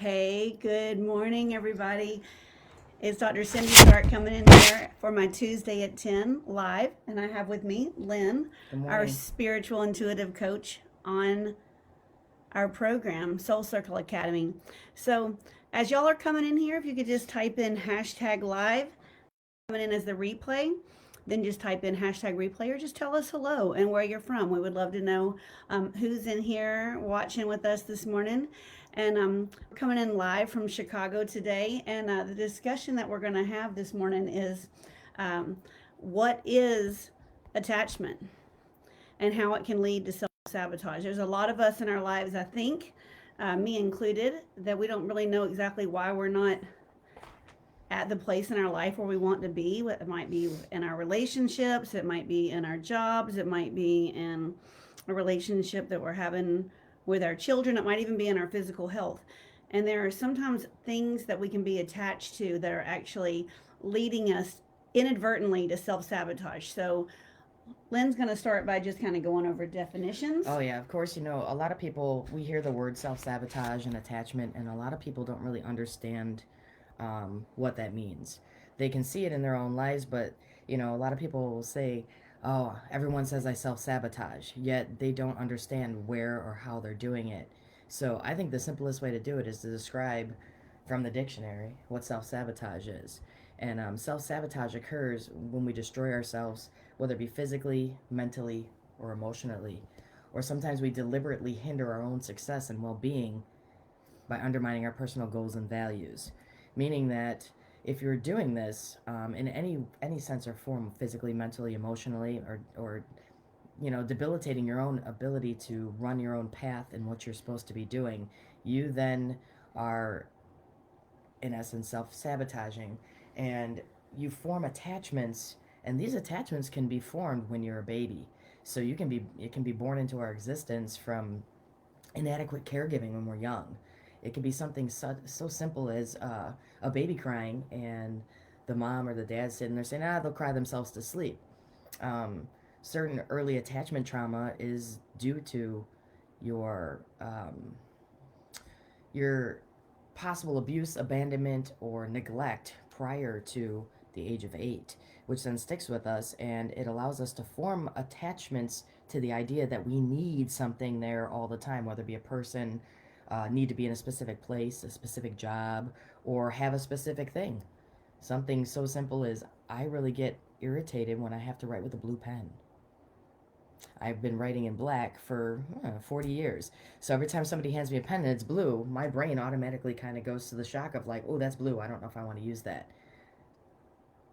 Hey, good morning, everybody. It's Dr. Cindy Stark coming in here for my Tuesday at 10 live. And I have with me Lynn, Good our morning. spiritual intuitive coach on our program, Soul Circle Academy. So, as y'all are coming in here, if you could just type in hashtag live, coming in as the replay, then just type in hashtag replay or just tell us hello and where you're from. We would love to know who's in here watching with us this morning. And we're coming in live from Chicago today. And the discussion that we're going to have this morning is um, what is attachment and how it can lead to self sabotage. There's a lot of us in our lives, I think, me included, that we don't really know exactly why we're not at the place in our life where we want to be. It might be in our relationships, it might be in our jobs, it might be in a relationship that we're having with our children, it might even be in our physical health. And there are sometimes things that we can be attached to that are actually leading us inadvertently to self sabotage. So, Lynn's going to start by just kind of going over definitions. Oh, yeah, of course, a lot of people, we hear the word self sabotage and attachment, and a lot of people don't really understand what that means. They can see it in their own lives, but, a lot of people will say, oh, everyone says I self sabotage, yet they don't understand where or how they're doing it. So I think the simplest way to do it is to describe from the dictionary what self sabotage is. And self sabotage occurs when we destroy ourselves, whether it be physically, mentally, or emotionally. Or sometimes we deliberately hinder our own success and well being by undermining our personal goals and values. Meaning that if you're doing this in any sense or form, physically, mentally, emotionally, or debilitating your own ability to run your own path and what you're supposed to be doing, you then are in essence self-sabotaging, and you form attachments, and these attachments can be formed when you're a baby. So it can be born into our existence from inadequate caregiving when we're young. It can be something so simple as a baby crying, and the mom or the dad sitting there saying, they'll cry themselves to sleep. um, Certain early attachment trauma is due to your your possible abuse, abandonment, or neglect prior to the age of 8, which then sticks with us, and it allows us to form attachments to the idea that we need something there all the time, whether it be a person, need to be in a specific place, a specific job, or have a specific thing. Something so simple as I really get irritated when I have to write with a blue pen. I've been writing in black for 40 years. So every time somebody hands me a pen and it's blue, my brain automatically kind of goes to the shock of like, oh, that's blue. I don't know if I want to use that.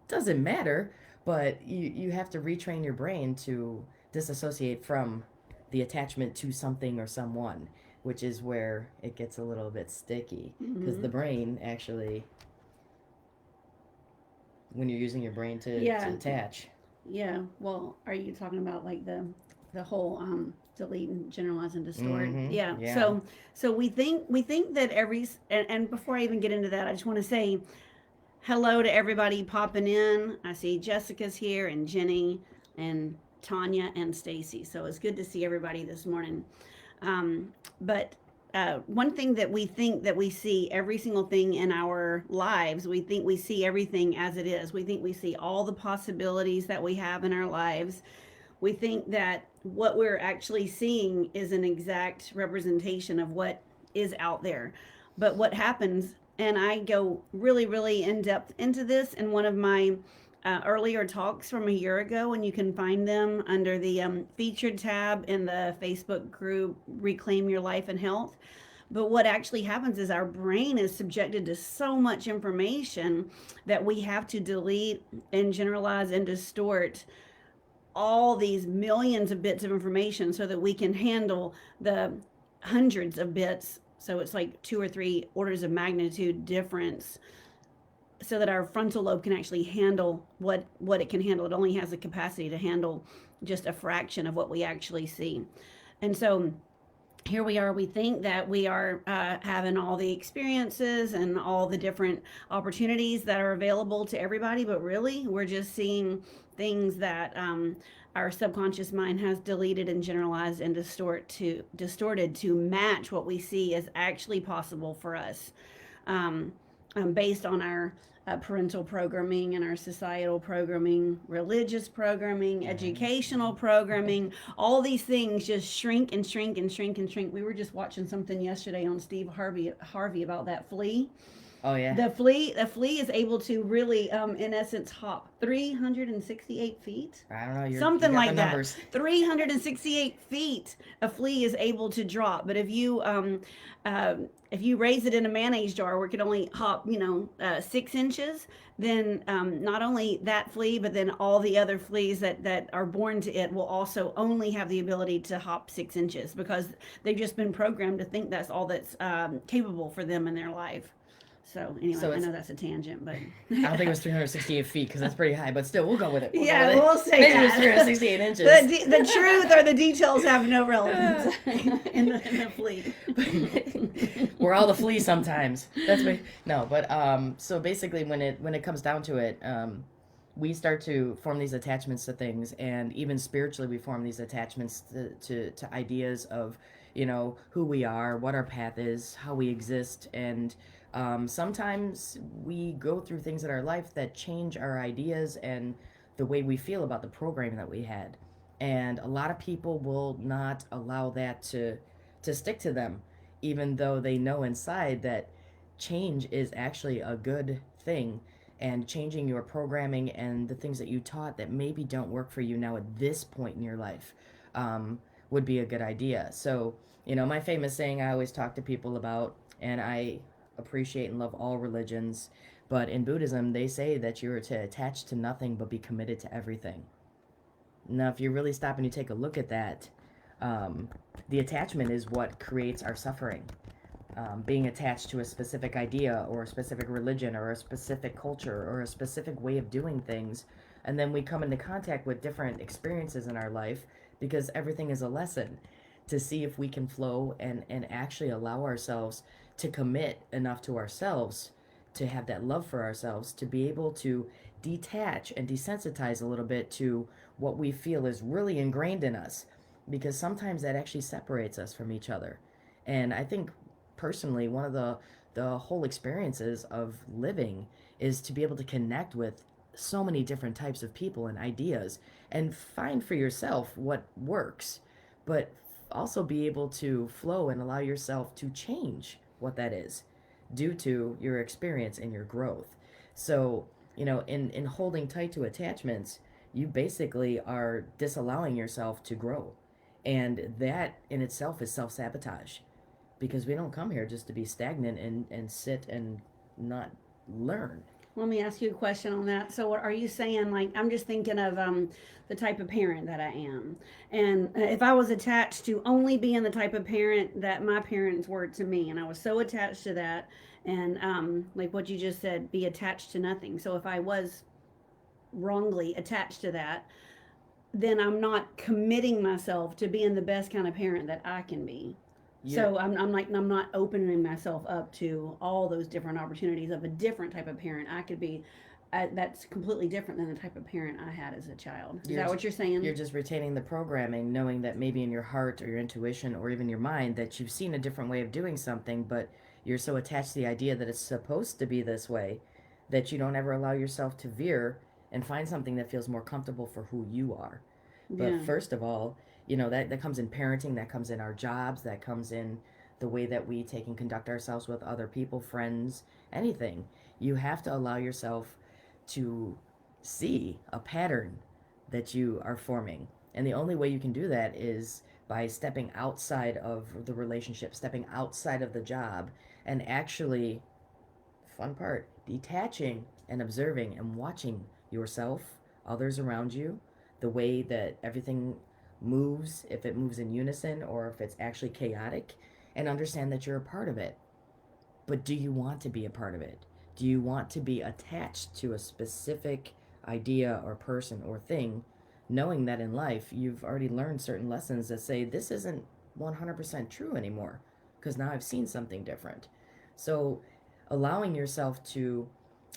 Doesn't matter, but you have to retrain your brain to disassociate from the attachment to something or someone, which is where it gets a little bit sticky. Because the brain actually, when you're using your brain to attach. Yeah. Well, are you talking about like the whole delete and generalize and distort? Mm-hmm. Yeah. Yeah. So we think that and before I even get into that, I just want to say hello to everybody popping in. I see Jessica's here and Jenny and Tanya and Stacy. So it's good to see everybody this morning. But one thing that we think that we see every single thing in our lives, we think we see everything as it is. We think we see all the possibilities that we have in our lives. We think that what we're actually seeing is an exact representation of what is out there. But what happens, and I go really, really in depth into this in one of my earlier talks from a year ago, and you can find them under the featured tab in the Facebook group Reclaim Your Life and Health. But what actually happens is our brain is subjected to so much information that we have to delete and generalize and distort all these millions of bits of information so that we can handle the hundreds of bits. So it's like 2 or 3 orders of magnitude difference, so that our frontal lobe can actually handle what it can handle. It only has the capacity to handle just a fraction of what we actually see. And so here we are, we think that we are having all the experiences and all the different opportunities that are available to everybody, but really we're just seeing things that our subconscious mind has deleted and generalized and distorted to match what we see as actually possible for us, um, based on our parental programming and our societal programming, religious programming, educational programming. All these things just shrink and shrink and shrink and shrink. We were just watching something yesterday on Steve Harvey about that flea. Oh yeah. The flea is able to really, in essence, hop 368 feet. I don't know. You Something got like the that. numbers. 368 feet a flea is able to drop. But if you raise it in a mayonnaise jar where it could only hop, 6 inches, then not only that flea, but then all the other fleas that are born to it will also only have the ability to hop 6 inches, because they've just been programmed to think that's all that's capable for them in their life. So anyway, So I it's, know that's a tangent, but I don't think it was 368 feet because that's pretty high, but still, we'll go with it. yeah, we'll say Maybe it was that. 368 inches. The truth or the details have no relevance in the flea. We're all the flea sometimes. That's what, no, but so basically, when it comes down to it, we start to form these attachments to things, and even spiritually, we form these attachments to ideas of, who we are, what our path is, how we exist, and sometimes we go through things in our life that change our ideas and the way we feel about the programming that we had. And a lot of people will not allow that to stick to them, even though they know inside that change is actually a good thing. And changing your programming and the things that you taught that maybe don't work for you now at this point in your life would be a good idea. So, my famous saying I always talk to people about, and I appreciate and love all religions, but in Buddhism, they say that you're to attach to nothing but be committed to everything. Now, if you really stop and you take a look at that, the attachment is what creates our suffering. Being attached to a specific idea or a specific religion or a specific culture or a specific way of doing things, and then we come into contact with different experiences in our life, because everything is a lesson, to see if we can flow and actually allow ourselves to commit enough to ourselves, to have that love for ourselves, to be able to detach and desensitize a little bit to what we feel is really ingrained in us, because sometimes that actually separates us from each other. And I think personally, one of the whole experiences of living is to be able to connect with so many different types of people and ideas and find for yourself what works, but also be able to flow and allow yourself to change what that is due to your experience and your growth. So, in holding tight to attachments, you basically are disallowing yourself to grow. And that in itself is self sabotage, because we don't come here just to be stagnant and sit and not learn. Let me ask you a question on that. So, what are you saying? Like, I'm just thinking of the type of parent that I am, and if I was attached to only being the type of parent that my parents were to me, and I was so attached to that, and like what you just said, be attached to nothing. So, if I was wrongly attached to that, then I'm not committing myself to being the best kind of parent that I can be. So I'm not opening myself up to all those different opportunities of a different type of parent I could be. That's completely different than the type of parent I had as a child. Is that what you're saying? You're just retaining the programming, knowing that maybe in your heart or your intuition or even your mind that you've seen a different way of doing something, but you're so attached to the idea that it's supposed to be this way that you don't ever allow yourself to veer and find something that feels more comfortable for who you are. But Yeah. first of all, that comes in parenting, that comes in our jobs, that comes in the way that we take and conduct ourselves with other people, friends, anything. You have to allow yourself to see a pattern that you are forming. And the only way you can do that is by stepping outside of the relationship, stepping outside of the job, and actually, fun part, detaching and observing and watching yourself, others around you, the way that everything moves, if it moves in unison or if it's actually chaotic, and understand that you're a part of it. But do you want to be a part of it? Do you want to be attached to a specific idea or person or thing, knowing that in life you've already learned certain lessons that say this isn't 100% true anymore because now I've seen something different. So allowing yourself to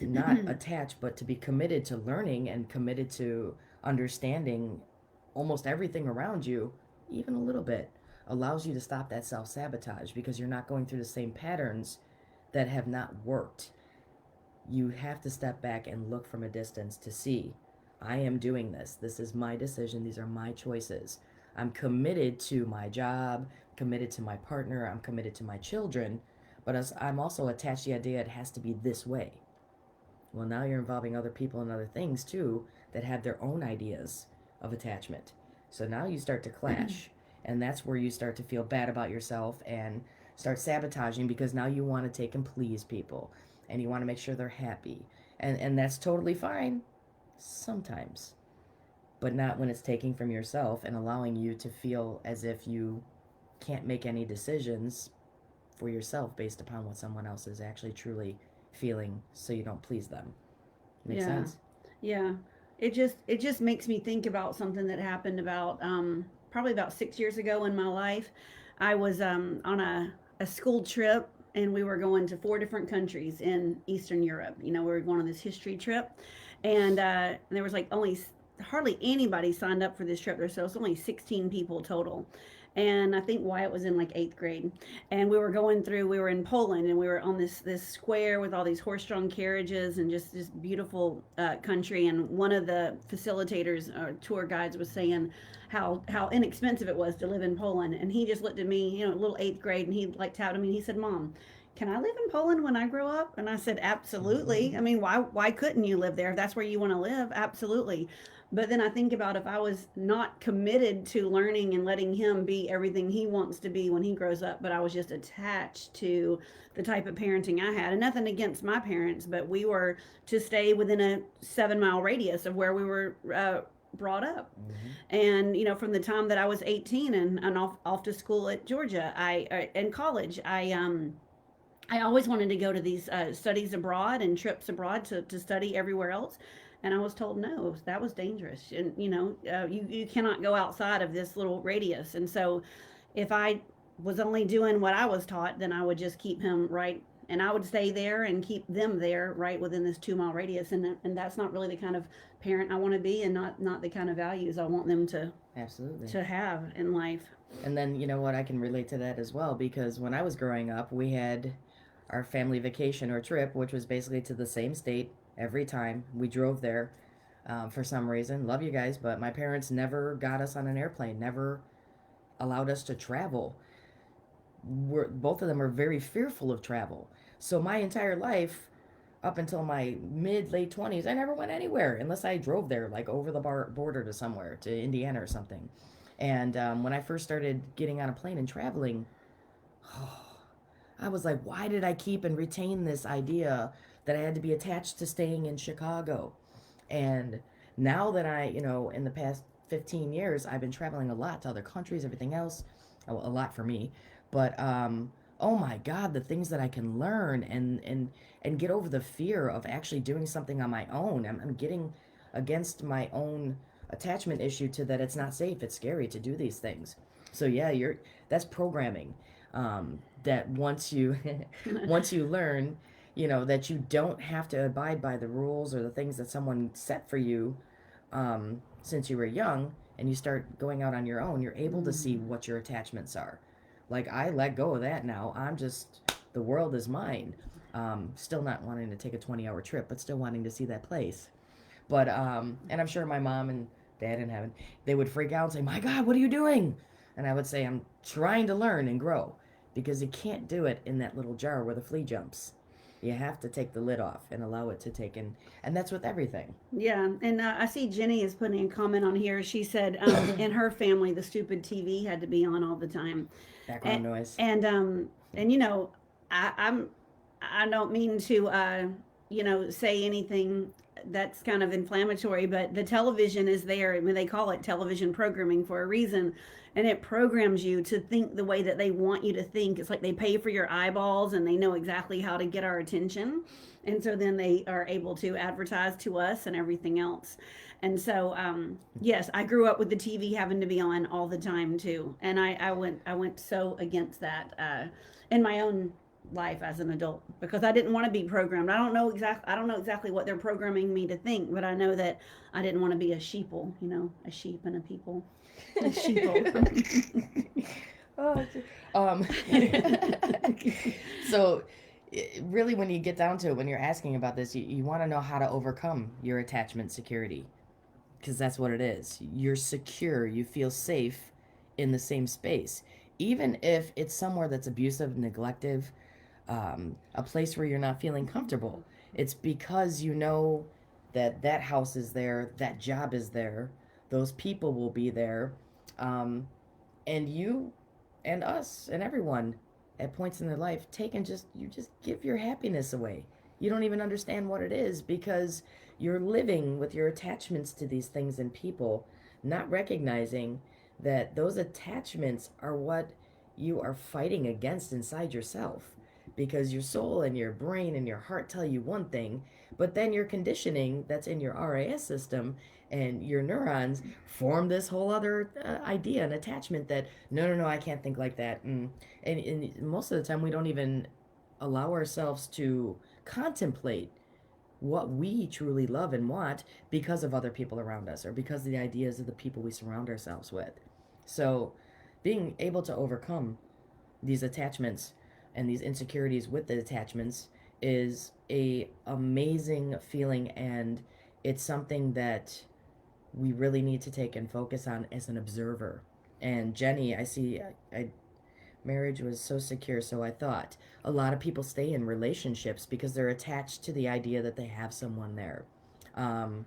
not attach, but to be committed to learning and committed to understanding almost everything around you, even a little bit, allows you to stop that self sabotage because you're not going through the same patterns that have not worked. You have to step back and look from a distance to see, I am doing this. This is my decision. These are my choices. I'm committed to my job, committed to my partner, I'm committed to my children, but as I'm also attached to the idea it has to be this way. Well, now you're involving other people and other things too that have their own ideas of attachment. So now you start to clash, and that's where you start to feel bad about yourself and start sabotaging because now you want to take and please people and you want to make sure they're happy. And that's totally fine sometimes, but not when it's taking from yourself and allowing you to feel as if you can't make any decisions for yourself based upon what someone else is actually truly feeling so you don't please them. Makes sense? Yeah. It just makes me think about something that happened about probably about 6 years ago in my life. I was on a school trip, and we were going to 4 different countries in Eastern Europe. We were going on this history trip, and there was like only hardly anybody signed up for this trip. So it was only 16 people total. And I think Wyatt was in like 8th grade, and we were in Poland, and we were on this square with all these horse-drawn carriages and just this beautiful country. And one of the facilitators or tour guides was saying how inexpensive it was to live in Poland, and he just looked at me, little 8th grade, and he like tapped me, and he said, "Mom, can I live in Poland when I grow up?" And I said, "Absolutely. I mean, why couldn't you live there if that's where you want to live? Absolutely." But then I think about if I was not committed to learning and letting him be everything he wants to be when he grows up, but I was just attached to the type of parenting I had. And nothing against my parents, but we were to stay within a 7-mile radius of where we were brought up. And from the time that I was 18 and off to school at Georgia, in college, I always wanted to go to these studies abroad and trips abroad to study everywhere else. And I was told no, that was dangerous. And, you cannot go outside of this little radius. And so if I was only doing what I was taught, then I would just keep him right. And I would stay there and keep them there right within this 2-mile radius. And that's not really the kind of parent I want to be, and not the kind of values I want them to Absolutely. to have in life. And then, you know what, I can relate to that as well because when I was growing up, we had our family vacation or trip, which was basically to the same state every time. We drove there for some reason. Love you guys, but my parents never got us on an airplane, never allowed us to travel. Both of them are very fearful of travel. So my entire life, up until my late 20s, I never went anywhere unless I drove there, like over the border to somewhere, to Indiana or something. And when I first started getting on a plane and traveling, I was like, why did I keep and retain this idea that I had to be attached to staying in Chicago? And now that in the past 15 years, I've been traveling a lot to other countries, everything else, a lot for me. But oh my God, the things that I can learn and get over the fear of actually doing something on my own. I'm getting against my own attachment issue to that it's not safe, it's scary to do these things. So yeah, that's programming. That once you learn, that you don't have to abide by the rules or the things that someone set for you since you were young, and you start going out on your own, you're able to see what your attachments are. Like, I let go of that now. The world is mine. Still not wanting to take a 20-hour trip, but still wanting to see that place. But, and I'm sure my mom and dad in heaven, they would freak out and say, "My God, what are you doing?" And I would say, "I'm trying to learn and grow," because you can't do it in that little jar where the flea jumps. You have to take the lid off and allow it to take in. And that's with everything. Yeah, and I see Jenny is putting a comment on here. She said in her family, the stupid TV had to be on all the time. Background noise. And I don't mean to say anything that's kind of inflammatory, but the television is there. I mean, they call it television programming for a reason, and it programs you to think the way that they want you to think. It's like they pay for your eyeballs and they know exactly how to get our attention, and so then they are able to advertise to us and everything else. And so, yes, I grew up with the TV having to be on all the time too, and I went so against that in my own life as an adult because I didn't want to be programmed. I don't know exactly what they're programming me to think, but I know that I didn't want to be a sheeple, a sheep and a people. A sheeple. Oh, um, so really when you get down to it, when you're asking about this, you want to know how to overcome your attachment security, because that's what it is. You're secure, you feel safe in the same space, even if it's somewhere that's abusive, neglective, a place where you're not feeling comfortable. It's because you know that that house is there, that job is there, those people will be there, and you and us and everyone at points in their life take and just give your happiness away. You don't even understand what it is because you're living with your attachments to these things and people, not recognizing that those attachments are what you are fighting against inside yourself, because your soul and your brain and your heart tell you one thing, but then your conditioning that's in your RAS system and your neurons form this whole other idea and attachment that no, I can't think like that. And most of the time we don't even allow ourselves to contemplate what we truly love and want because of other people around us or because of the ideas of the people we surround ourselves with. So being able to overcome these attachments and these insecurities with the attachments is a amazing feeling, and it's something that we really need to take and focus on as an observer. And Jenny, I see marriage was so secure, so I thought a lot of people stay in relationships because they're attached to the idea that they have someone there. um,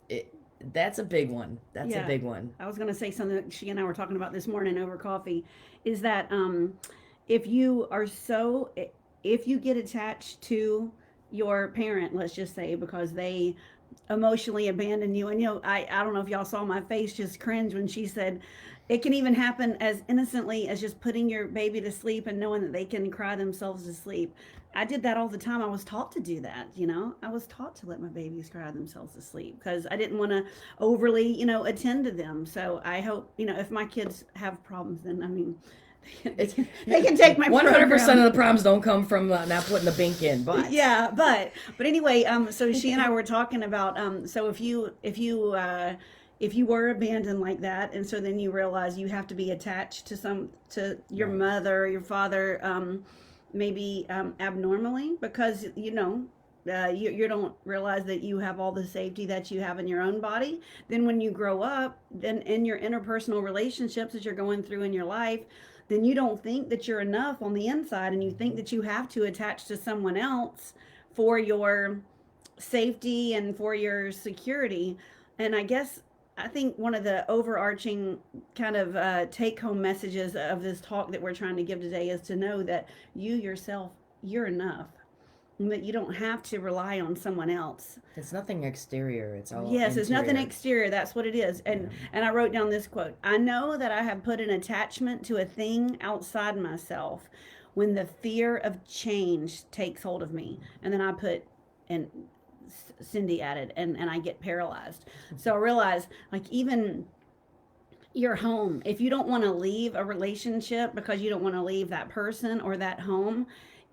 it, that's a big one. That's a Yeah. big one. I was going to say something that she and I were talking about this morning over coffee is that if you are so, if you get attached to your parent, let's just say, because they emotionally abandon you, and I don't know if y'all saw my face just cringe when she said it can even happen as innocently as just putting your baby to sleep and knowing that they can cry themselves to sleep. I did that all the time. I was taught to do that. I was taught to let my babies cry themselves to sleep because I didn't want to overly, attend to them. So I hope, if my kids have problems, then I mean, It's they can take my 100% program. of the problems don't come from not putting the bink in, but Yeah, but anyway, so she and I were talking about so if you were abandoned like that, and so then you realize you have to be attached to your right. mother, your father, maybe abnormally because you don't realize that you have all the safety that you have in your own body. Then when you grow up, then in your interpersonal relationships that you're going through in your life, then you don't think that you're enough on the inside and you think that you have to attach to someone else for your safety and for your security. And I think one of the overarching kind of take home messages of this talk that we're trying to give today is to know that you yourself, you're enough, and that you don't have to rely on someone else. It's nothing exterior, it's all Yes, it's nothing interior. exterior. That's what it is. Yeah. And I wrote down this quote. I know that I have put an attachment to a thing outside myself when the fear of change takes hold of me. And then I put and Cindy added and I get paralyzed. So I realized like even your home, if you don't want to leave a relationship because you don't want to leave that person or that home,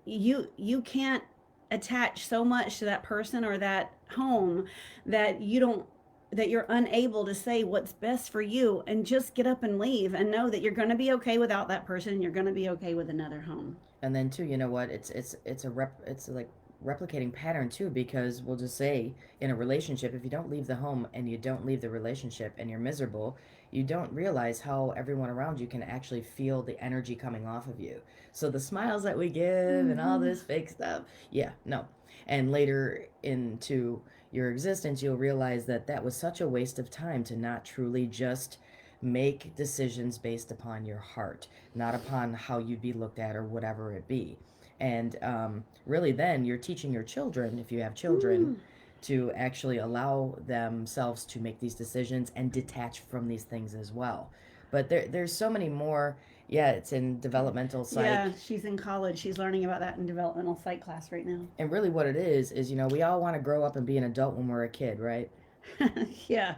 you can't attach so much to that person or that home that you don't that you're unable to say what's best for you and just get up and leave and know that you're going to be okay without that person and you're going to be okay with another home. And then too, you know what? It's like replicating pattern too, because we'll just say in a relationship, if you don't leave the home and you don't leave the relationship and you're miserable, you don't realize how everyone around you can actually feel the energy coming off of you. So the smiles that we give and all Mm-hmm. this fake stuff, yeah, no. And later into your existence, you'll realize that that was such a waste of time to not truly just make decisions based upon your heart, not upon how you'd be looked at or whatever it be. And really, then you're teaching your children, if you have children, to actually allow themselves to make these decisions and detach from these things as well. But there's so many more. Yeah, it's in developmental psych. Yeah, she's in college. She's learning about that in developmental psych class right now. And really, what it is, we all want to grow up and be an adult when we're a kid, right? Yeah.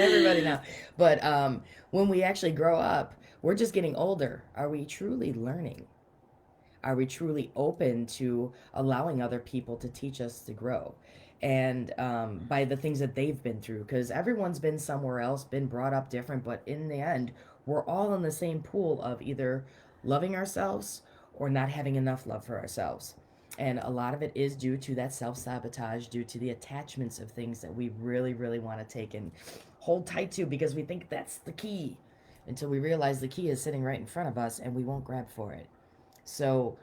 Everybody now. But when we actually grow up, we're just getting older. Are we truly learning? Are we truly open to allowing other people to teach us to grow? And by the things that they've been through, because everyone's been somewhere else, been brought up different, but in the end, we're all in the same pool of either loving ourselves or not having enough love for ourselves. And a lot of it is due to that self sabotage, due to the attachments of things that we really, really want to take and hold tight to because we think that's the key until we realize the key is sitting right in front of us and we won't grab for it. So,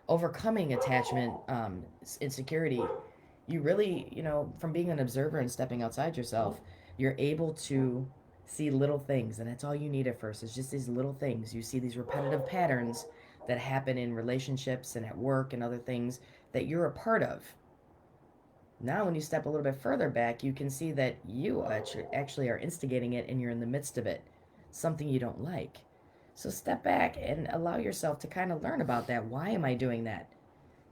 overcoming attachment insecurity, you really, from being an observer and stepping outside yourself, you're able to see little things. And that's all you need at first, is just these little things. You see these repetitive patterns that happen in relationships and at work and other things that you're a part of. Now, when you step a little bit further back, you can see that you actually are instigating it and you're in the midst of it, something you don't like. So step back and allow yourself to kind of learn about that. Why am I doing that?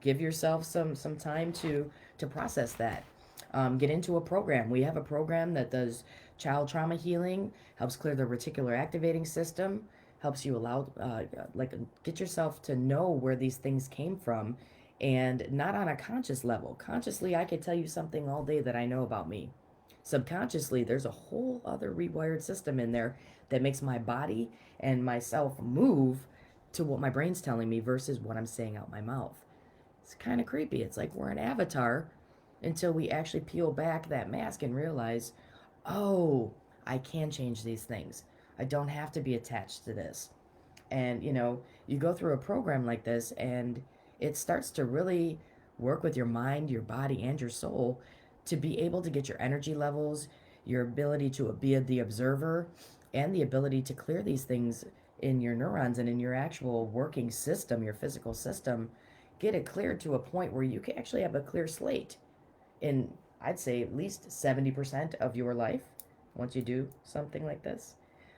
Give yourself some time to process that. Get into a program. We have a program that does child trauma healing, helps clear the reticular activating system, helps you get yourself to know where these things came from, and not on a conscious level. Consciously, I could tell you something all day that I know about me. Subconsciously, there's a whole other rewired system in there that makes my body and myself move to what my brain's telling me versus what I'm saying out my mouth. It's kind of creepy. It's like we're an avatar until we actually peel back that mask and realize, oh, I can change these things. I don't have to be attached to this. And, you go through a program like this and it starts to really work with your mind, your body, and your soul to be able to get your energy levels, your ability to be the observer, and the ability to clear these things in your neurons and in your actual working system, your physical system, get it cleared to a point where you can actually have a clear slate in, I'd say, at least 70% of your life once you do something like this.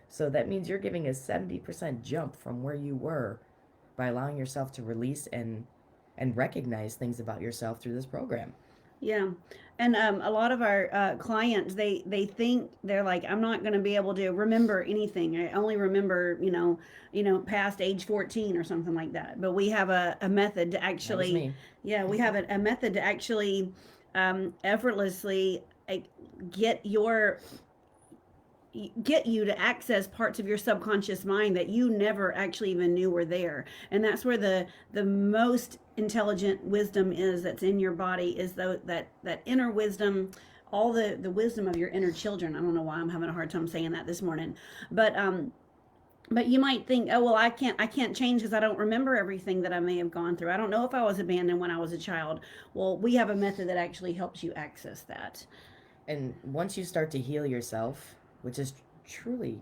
So that means you're giving a 70% jump from where you were by allowing yourself to release and recognize things about yourself through this program. Yeah. And a lot of our clients, they think they're like, I'm not going to be able to remember anything. I only remember, past age 14 or something like that. But we have a method to That was actually, me. yeah, we have a method to actually effortlessly get your get you to access parts of your subconscious mind that you never actually even knew were there. And that's where the most intelligent wisdom is, that's in your body, is that inner wisdom, all the wisdom of your inner children. I don't know why I'm having a hard time saying that this morning, but you might think, oh well, I can't change because I don't remember everything that I may have gone through. I don't know if I was abandoned when I was a child. Well, we have a method that actually helps you access that. And once you start to heal yourself, which is truly,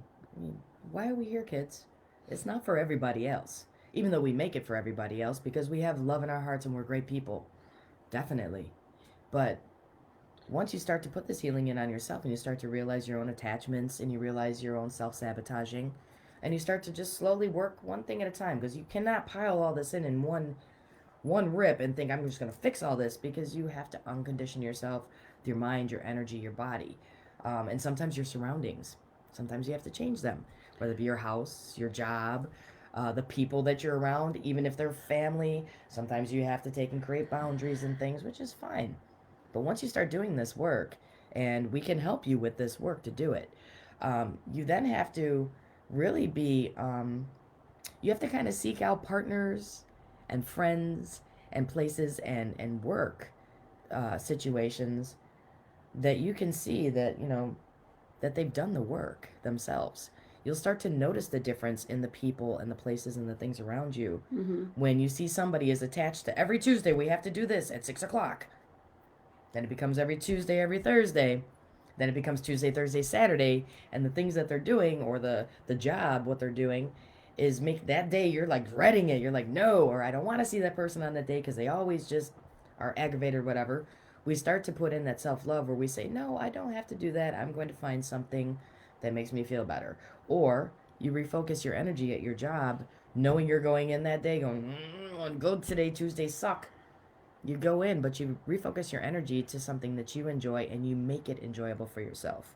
why are we here, kids? It's not for everybody else. Even though we make it for everybody else because we have love in our hearts and we're great people. Definitely. But once you start to put this healing in on yourself and you start to realize your own attachments and you realize your own self-sabotaging, and you start to just slowly work one thing at a time, because you cannot pile all this in one rip and think I'm just going to fix all this, because you have to uncondition yourself, your mind, your energy, your body. And sometimes your surroundings. Sometimes you have to change them, whether it be your house, your job, the people that you're around, even if they're family. Sometimes you have to take and create boundaries and things, which is fine. But once you start doing this work, and we can help you with this work to do it, you then have to really you have to kind of seek out partners and friends and places and work situations that you can see that, that they've done the work themselves. You'll start to notice the difference in the people and the places and the things around you. Mm-hmm. When you see somebody is attached to every Tuesday, we have to do this at 6 o'clock. Then it becomes every Tuesday, every Thursday. Then it becomes Tuesday, Thursday, Saturday. And the things that they're doing, or the job, what they're doing, is make that day, you're like dreading it. You're like, no, or I don't want to see that person on that day because they always just are aggravated or whatever. We start to put in that self love where we say, no, I don't have to do that. I'm going to find something that makes me feel better. Or you refocus your energy at your job, knowing you're going in that day, going, go today, Tuesday suck. You go in, but you refocus your energy to something that you enjoy and you make it enjoyable for yourself.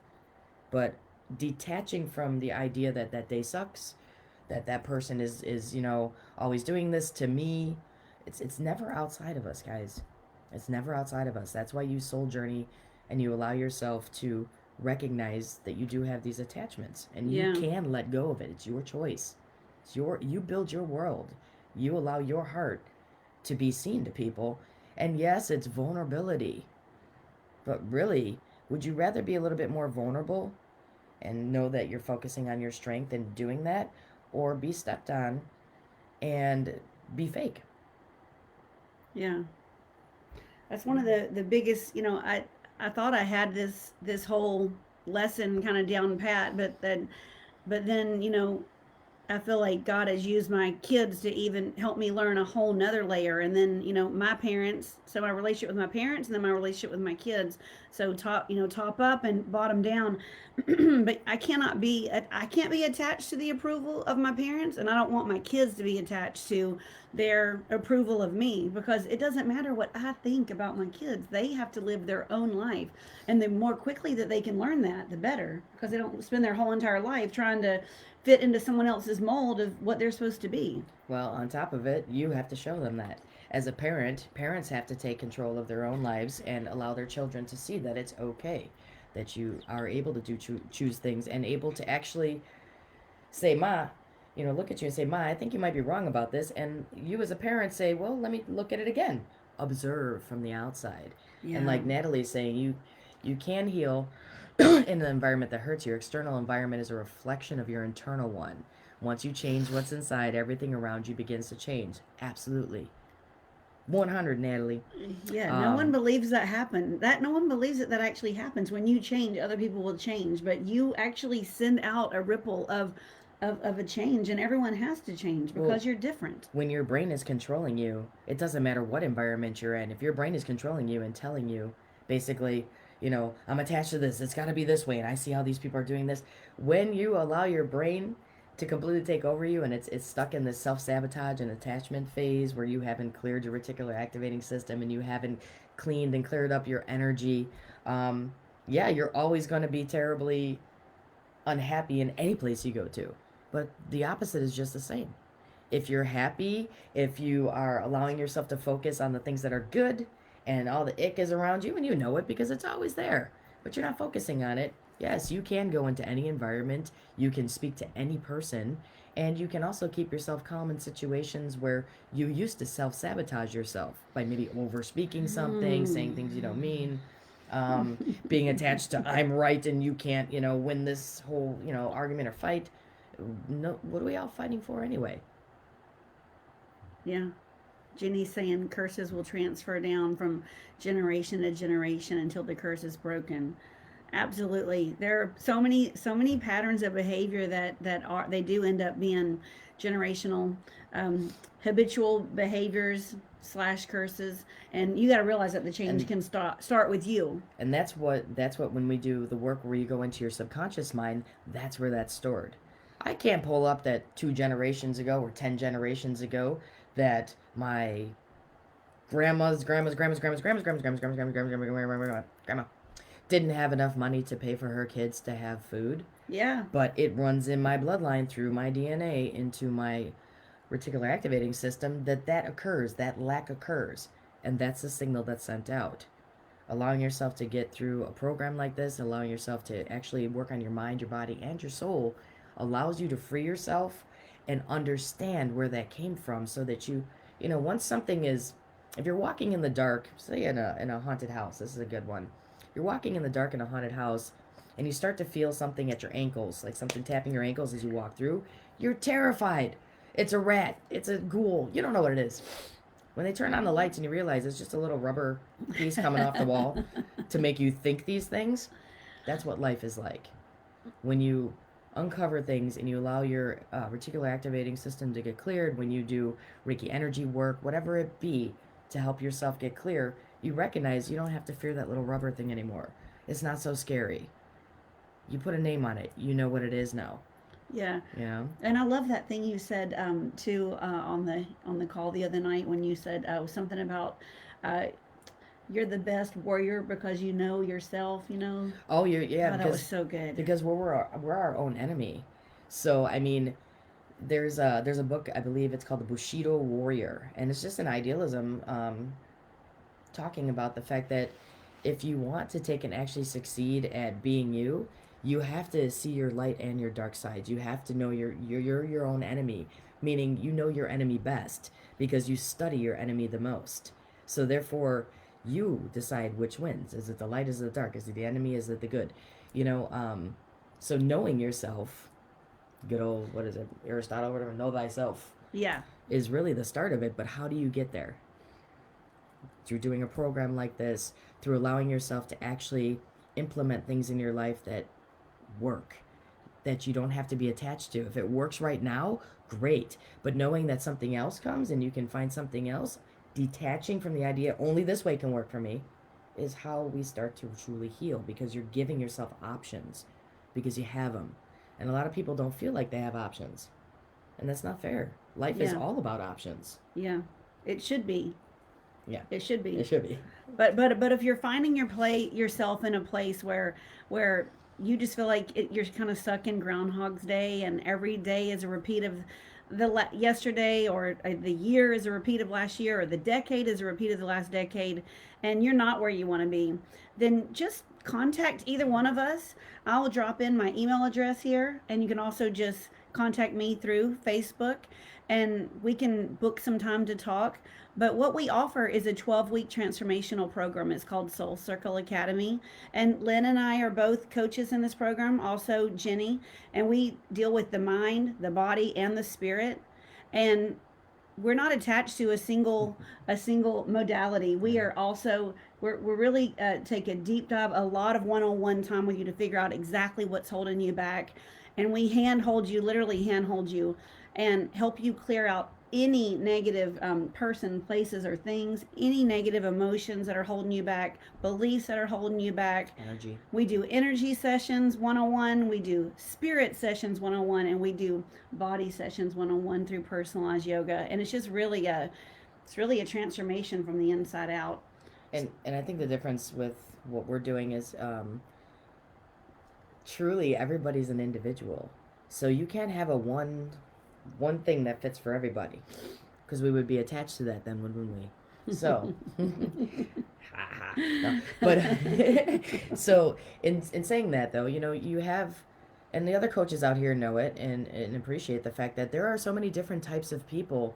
But detaching from the idea that that day sucks, that that person is always doing this to me, it's never outside of us, guys. It's never outside of us. That's why you soul journey and you allow yourself to recognize that you do have these attachments and you Yeah. can let go of it. It's your choice. You build your world. You allow your heart to be seen to people. And yes, it's vulnerability. But really, would you rather be a little bit more vulnerable and know that you're focusing on your strength and doing that, or be stepped on and be fake? Yeah. That's one of the biggest, I thought I had this whole lesson kind of down pat, but then, I feel like God has used my kids to even help me learn a whole nother layer. And then, my parents, so my relationship with my parents and then my relationship with my kids. So top up and bottom down. But I can't be attached to the approval of my parents. And I don't want my kids to be attached to their approval of me, because it doesn't matter what I think about my kids. They have to live their own life. And the more quickly that they can learn that, the better, because they don't spend their whole entire life trying to fit into someone else's mold of what they're supposed to be. Well, on top of it, you have to show them that. As a parent, parents have to take control of their own lives and allow their children to see that it's okay, that you are able to choose things and able to actually say, Ma, look at you and say, Ma, I think you might be wrong about this. And you as a parent say, well, let me look at it again. Observe from the outside. Yeah. And like Natalie's saying, you can heal in an environment that hurts. Your external environment is a reflection of your internal one. Once you change what's inside, everything around you begins to change. Absolutely. 100, Natalie. Yeah, no one Um, believes that happened. That no one believes that actually happens. When you change, other people will change, but you actually send out a ripple of a change, and everyone has to change well, because you're different. when your brain is controlling you, it doesn't matter what environment you're in. If your brain is controlling you and telling you, basically, I'm attached to this, it's got to be this way, and I see how these people are doing this. When you allow your brain to completely take over you and it's stuck in this self sabotage and attachment phase where you haven't cleared your reticular activating system and you haven't cleaned and cleared up your energy, yeah, you're always going to be terribly unhappy in any place you go to. But the opposite is just the same. If you're happy, if you are allowing yourself to focus on the things that are good and all the ick is around you and you know it because it's always there, but you're not focusing on it, yes, you can go into any environment, you can speak to any person, and you can also keep yourself calm in situations where you used to self sabotage yourself by maybe over speaking something, saying things you don't mean, being attached to I'm right and you can't, win this whole, argument or fight. No, what are we all fighting for anyway? Yeah. Jenny's saying curses will transfer down from generation to generation until the curse is broken. Absolutely. There are so many patterns of behavior that they do end up being generational, habitual behaviors slash curses, and you got to realize that the change And can start with you. and that's what when we do the work where you go into your subconscious mind, that's where that's stored. I can't pull up that 2 generations ago or 10 generations ago that my grandma didn't have enough money to pay for her kids to have food, Yeah. but it runs in my bloodline through my DNA into my reticular activating system that occurs, that lack occurs, and that's the signal that's sent out. Allowing yourself to get through a program like this, allowing yourself to actually work on your mind, your body, and your soul allows you to free yourself and understand where that came from so that once something is, if you're walking in the dark, say in a haunted house, this is a good one. You're walking in the dark in a haunted house and you start to feel something at your ankles, like something tapping your ankles as you walk through, you're terrified. It's a rat, it's a ghoul, you don't know what it is. When they turn on the lights and you realize it's just a little rubber piece coming off the wall to make you think these things, that's what life is like. When you uncover things and you allow your reticular activating system to get cleared when you do Reiki energy work, whatever it be, to help yourself get clear, you recognize you don't have to fear that little rubber thing anymore. It's not so scary. You put a name on it. You know what it is now. Yeah. You know? And I love that thing you said too on the call the other night when you said something about uh, you're the best warrior because you know yourself. You know. Oh, yeah, Oh, that was so good. because we're our own enemy. So I mean, there's a book, I believe it's called the Bushido Warrior, and it's just an idealism talking about the fact that if you want to take and actually succeed at being you, you have to see your light and your dark sides. You have to know you're your own enemy, meaning you know your enemy best because you study your enemy the most. So therefore, you decide which wins. Is it the light? Is it the dark? Is it the enemy? Is it the good? You know, so knowing yourself, good old, what is it, Aristotle, whatever, know thyself, Yeah. is really the start of it. But how do you get there? Through doing a program like this, through allowing yourself to actually implement things in your life that work, that you don't have to be attached to. If it works right now, great. But knowing that something else comes and you can find something else, detaching from the idea only this way can work for me, is how we start to truly heal, because you're giving yourself options because you have them. And a lot of people don't feel like they have options. And that's not fair. Life is Yeah. all about options. Yeah. It should be. Yeah. It should be. It should be. But if you're finding yourself in a place where you just feel like you're kind of stuck in Groundhog's Day, and every day is a repeat of yesterday, or the year is a repeat of last year, or the decade is a repeat of the last decade, and you're not where you want to be, then just contact either one of us. I'll drop in my email address here, and you can also just contact me through Facebook, and we can book some time to talk. But what we offer is a 12-week transformational program. It's called Soul Circle Academy. And Lynn and I are both coaches in this program, also Jenny. And we deal with the mind, the body, and the spirit. And we're not attached to a single modality. We are also we're really take a deep dive, a lot of one-on-one time with you to figure out exactly what's holding you back, and we literally handhold you, and help you clear out any negative person, places, or things, any negative emotions that are holding you back, beliefs that are holding you back. Energy. We do energy sessions 101, we do spirit sessions 101, and we do body sessions 101 through personalized yoga. And it's just really a transformation from the inside out. And I think the difference with what we're doing is truly everybody's an individual. So you can't have a one thing that fits for everybody, because we would be attached to that then, wouldn't we? So no. But so in saying that, though, you know, you have, and the other coaches out here know it and appreciate the fact that there are so many different types of people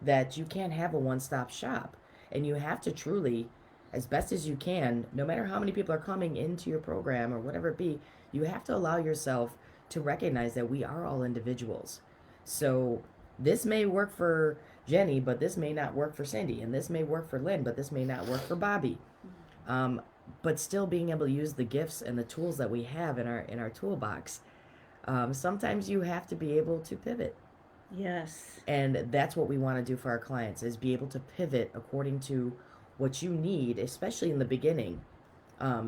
that you can't have a one-stop shop, and you have to truly, as best as you can, no matter how many people are coming into your program or whatever it be, you have to allow yourself to recognize that we are all individuals. So this may work for Jenny, but this may not work for Cindy, and this may work for Lynn, but this may not work for Bobby. But still being able to use the gifts and the tools that we have in our toolbox. Sometimes you have to be able to pivot. Yes. And that's what we want to do for our clients, is be able to pivot according to what you need, especially in the beginning,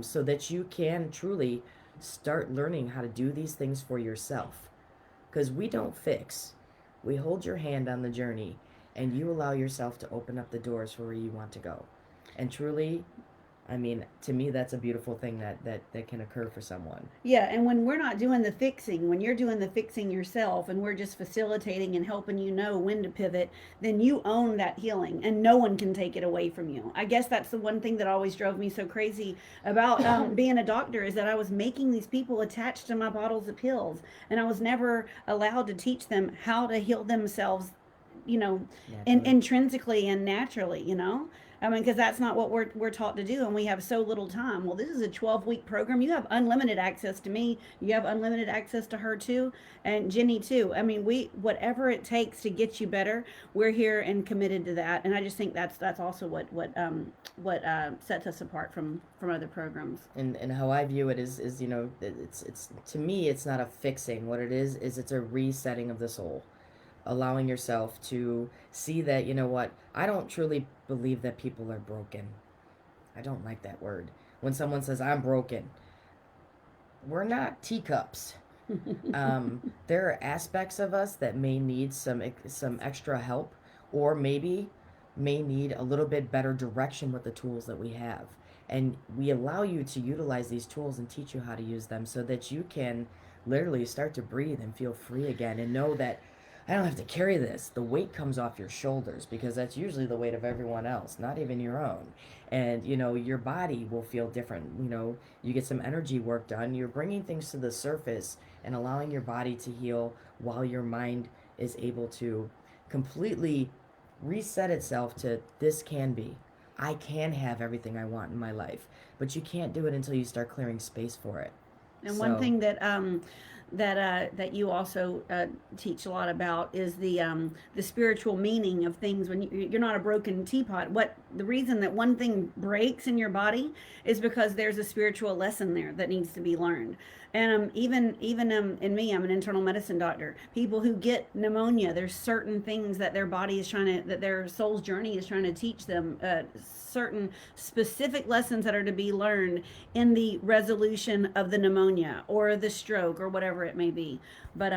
so that you can truly start learning how to do these things for yourself. Because we don't fix. We hold your hand on the journey, and you allow yourself to open up the doors for where you want to go. And truly, I mean, to me, that's a beautiful thing that can occur for someone. Yeah, and when we're not doing the fixing, when you're doing the fixing yourself, and we're just facilitating and helping you know when to pivot, then you own that healing, and no one can take it away from you. I guess that's the one thing that always drove me so crazy about being a doctor, is that I was making these people attached to my bottles of pills, and I was never allowed to teach them how to heal themselves, Naturally. intrinsically and naturally, I mean, because that's not what we're taught to do, and we have so little time. Well, this is a 12-week program. You have unlimited access to me. You have unlimited access to her too, and Jenny too. I mean, we whatever it takes to get you better, we're here and committed to that. And I just think that's also what sets us apart from other programs. And how I view it is it's to me it's not a fixing. What it is it's a resetting of the soul, allowing yourself to see that, you know what, I don't truly believe that people are broken. I don't like that word. When someone says I'm broken, we're not teacups. There are aspects of us that may need some extra help, or maybe may need a little bit better direction with the tools that we have. And we allow you to utilize these tools and teach you how to use them so that you can literally start to breathe and feel free again and know that I don't have to carry this. The weight comes off your shoulders, because that's usually the weight of everyone else, not even your own. And, your body will feel different. You get some energy work done. You're bringing things to the surface and allowing your body to heal while your mind is able to completely reset itself to this can be. I can have everything I want in my life. But you can't do it until you start clearing space for it. And one thing that you also teach a lot about is the spiritual meaning of things. When you're not a broken teapot, what the reason that one thing breaks in your body is because there's a spiritual lesson there that needs to be learned. And even in me, I'm an internal medicine doctor. People who get pneumonia, there's certain things that their body is that their soul's journey is trying to teach them, certain specific lessons that are to be learned in the resolution of the pneumonia or the stroke or whatever it may be. But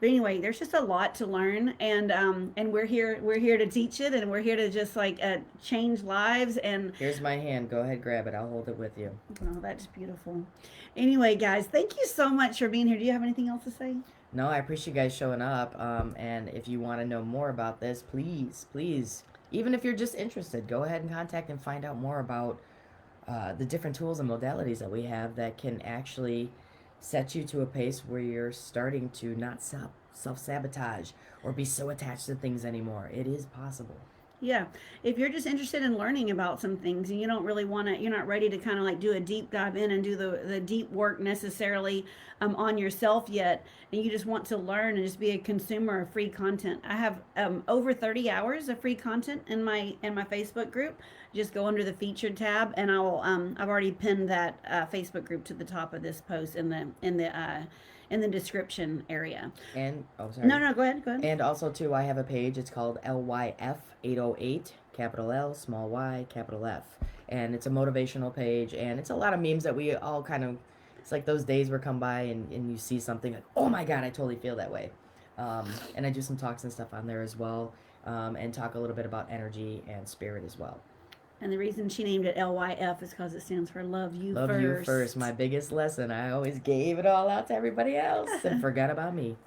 anyway, there's just a lot to learn, and we're here to teach it, and we're here to just change lives. And here's my hand. Go ahead, grab it. I'll hold it with you. Oh, that's beautiful. Anyway, guys, thank you so much for being here. Do you have anything else to say? No, I appreciate you guys showing up. And if you want to know more about this, please, even if you're just interested, go ahead and contact and find out more about the different tools and modalities that we have that can actually set you to a pace where you're starting to not self-sabotage or be so attached to things anymore. It is possible. Yeah. If you're just interested in learning about some things and you don't really want to, you're not ready to kind of do a deep dive in and do the deep work necessarily on yourself yet, and you just want to learn and just be a consumer of free content. I have over 30 hours of free content in my Facebook group. Just go under the featured tab, and I've already pinned that Facebook group to the top of this post in the description area. And sorry. No, go ahead. And also too, I have a page. It's called LYF808, capital L, small y, capital F, and it's a motivational page, and it's a lot of memes that we all kind of. It's like those days where come by and you see something like, oh my God, I totally feel that way. And I do some talks and stuff on there as well, and talk a little bit about energy and spirit as well. And the reason she named it LYF is because it stands for Love You First. Love You First. My biggest lesson. I always gave it all out to everybody else and forgot about me.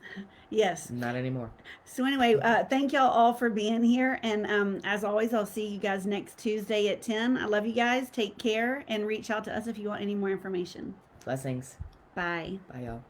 Yes. Not anymore. So anyway, thank y'all all for being here. And as always, I'll see you guys next Tuesday at 10. I love you guys. Take care and reach out to us if you want any more information. Blessings. Bye. Bye, y'all.